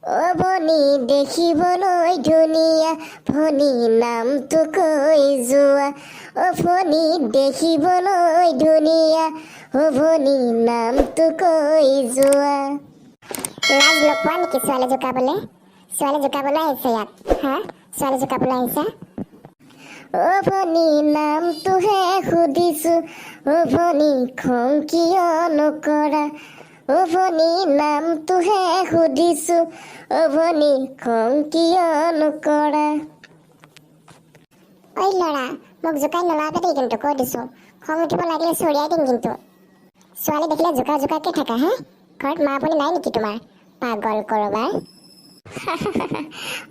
অ ভনী দেখিবলৈ ধুনীয়া ভনী নামটো কৈ যোৱা অ ভনী দেখিবলৈ ধুনীয়া অ ভনী নামটো কৈ যোৱা লাজ নোপোৱা নেকি ছোৱালী জোকাবলৈ আহিছে ইয়াত হা ছোৱালী জোকাবলৈ আহিছে অ ভনী নামটোহে সুধিছো অ ভনী খং কিয় নকৰা অ ভনী নামটোহে সুধিছো অ ভনী খং কিয় নকৰা ঐ ল'ৰা মোক জোকাই নলগাবি কিন্তু কৈ দিছো খং উঠিব লাগিলে চৰিয়াই দিম কিন্তু ছোৱালী দেখিলে জোকাকে থাকা হে ঘৰত মা ভনী নাই নেকি তোমাৰ পাগল কৰবাৰ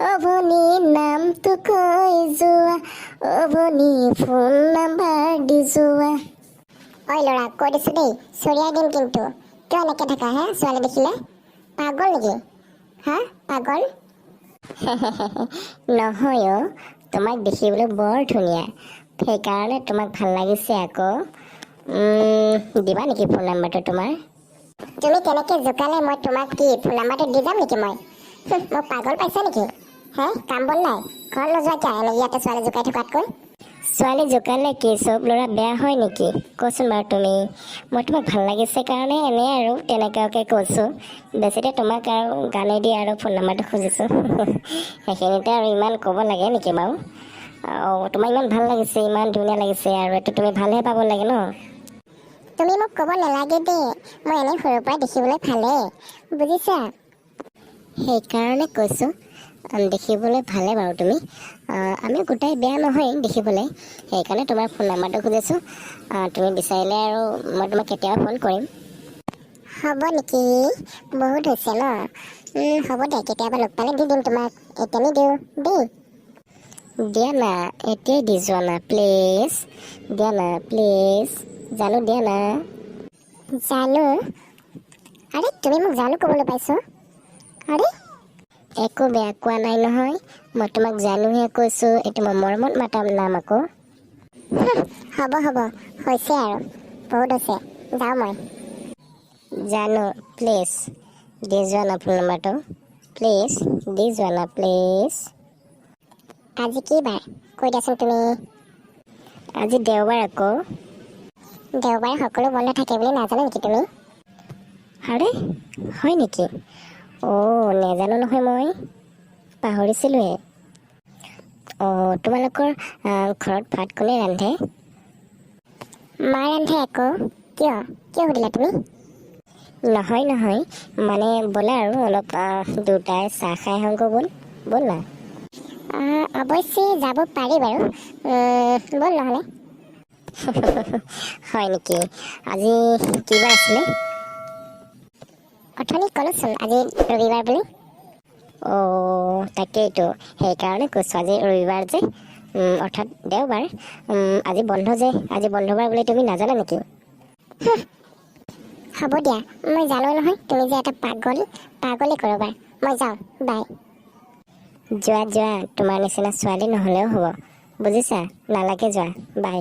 অ ভনী নামটো কৈ যোৱা অ ভনী ফোন নাম্বাৰ দি যোৱা ঐ ল'ৰা কৈ দিছো দেই চৰিয়াই দিম কিন্তু কিয় এনেকে থাকা হে ছোৱালী দেখিলে পাগল নেকি হা পাগল নহয় অ তোমাক দেখিবলৈ বৰ ধুনীয়া সেইকাৰণে তোমাক ভাল লাগিছে আকৌ দিবা নেকি ফোন নাম্বাৰটো তোমাৰ তুমি কেনেকে জোকালে মই তোমাক কি ফোন নাম্বাৰটো দি যাম নেকি মই মোক পাগল পাইছা নেকি হে কাম বন নাই ঘৰত নোযোৱা কিয় এনে ইয়াতে ছোৱালী জোকাই থকাতকৈ ছোৱালী জোকালে কি চব ল'ৰা বেয়া হয় নেকি কোৱাচোন বাৰু তুমি মই তোমাক ভাল লাগিছে কাৰণে এনেই আৰু তেনেকুৱাকৈ কৈছোঁ বেছিতে তোমাক আৰু গানে দি আৰু ফোন নাম্বাৰটো খুজিছোঁ সেইখিনিতে আৰু ইমান ক'ব লাগে নেকি বাৰু তোমাক ইমান ভাল লাগিছে ইমান ধুনীয়া লাগিছে আৰু এইটো তুমি ভালহে পাব লাগে ন তুমি মোক ক'ব নালাগে দেই মই এনেই সৰুৰ পৰা দেখিবলৈ ভালেই বুজিছা সেইকাৰণে কৈছোঁ দেখিবলৈ ভালে বাৰু তুমি আমি গোটাই বেয়া নহয় দেখিবলৈ সেইকাৰণে তোমাৰ ফোন নাম্বাৰটো খুজিছোঁ তুমি বিচাৰিলে আৰু মই তোমাক কেতিয়াবা ফোন কৰিম হ'ব নেকি বহুত হৈছে ন হ'ব দে কেতিয়াবা লগ পালে দি দিম তোমাক এতিয়া নিদিওঁ দেই দিয়া না এতিয়াই দি যোৱা না প্লিজ দিয়া না প্লিজ জানো দিয়া না জানো আৰে তুমি মোক জানো ক'বলৈ পাইছো আৰে একো বেয়া কোৱা নাই নহয় মই তোমাক জানোহে কৈছোঁ এইটো মই মৰমত মাতা নাম আকৌ হ'ব হৈছে আৰু বহুত হৈছে যাওঁ মই জানো প্লিজ দি যোৱা না ফোন নাম্বাৰটো প্লিজ দি যোৱা না প্লিজ আজি কি বাৰ কৈ দিয়াচোন তুমি আজি দেওবাৰ আকৌ দেওবাৰে সকলো বন্ধ থাকে বুলি নাজানো নেকি তুমি আৰে হয় নেকি নেজানো নহয় মই পাহৰিছিলোঁহে তোমালোকৰ ঘৰত ভাত কোনে ৰান্ধে মা ৰান্ধে আকৌ কিয় সুধিলা তুমি নহয় মানে ব'লা আৰু অলপ দুটাই চাহ খাই আহোঁগৈ ব'ল না অৱশ্যে যাব পাৰি বাৰু ব'ল নহ'লে হয় নেকি আজি কি বাৰ আছিলে অথনি ক'লোচোন আজি ৰবিবাৰ বুলি তাকেইতো সেইকাৰণে কৈছোঁ আজি ৰবিবাৰ যে অৰ্থাৎ দেওবাৰ আজি বন্ধ যে আজি বন্ধবাৰ বুলি তুমি নাজানা নেকি হ'ব দিয়া মই জানো নহয় তুমি যে এটা পাগলী কৰোবাৰ মই যাওঁ বাই যোৱা তোমাৰ নিচিনা ছোৱালী নহ'লেও হ'ব বুজিছা নালাগে যোৱা বাই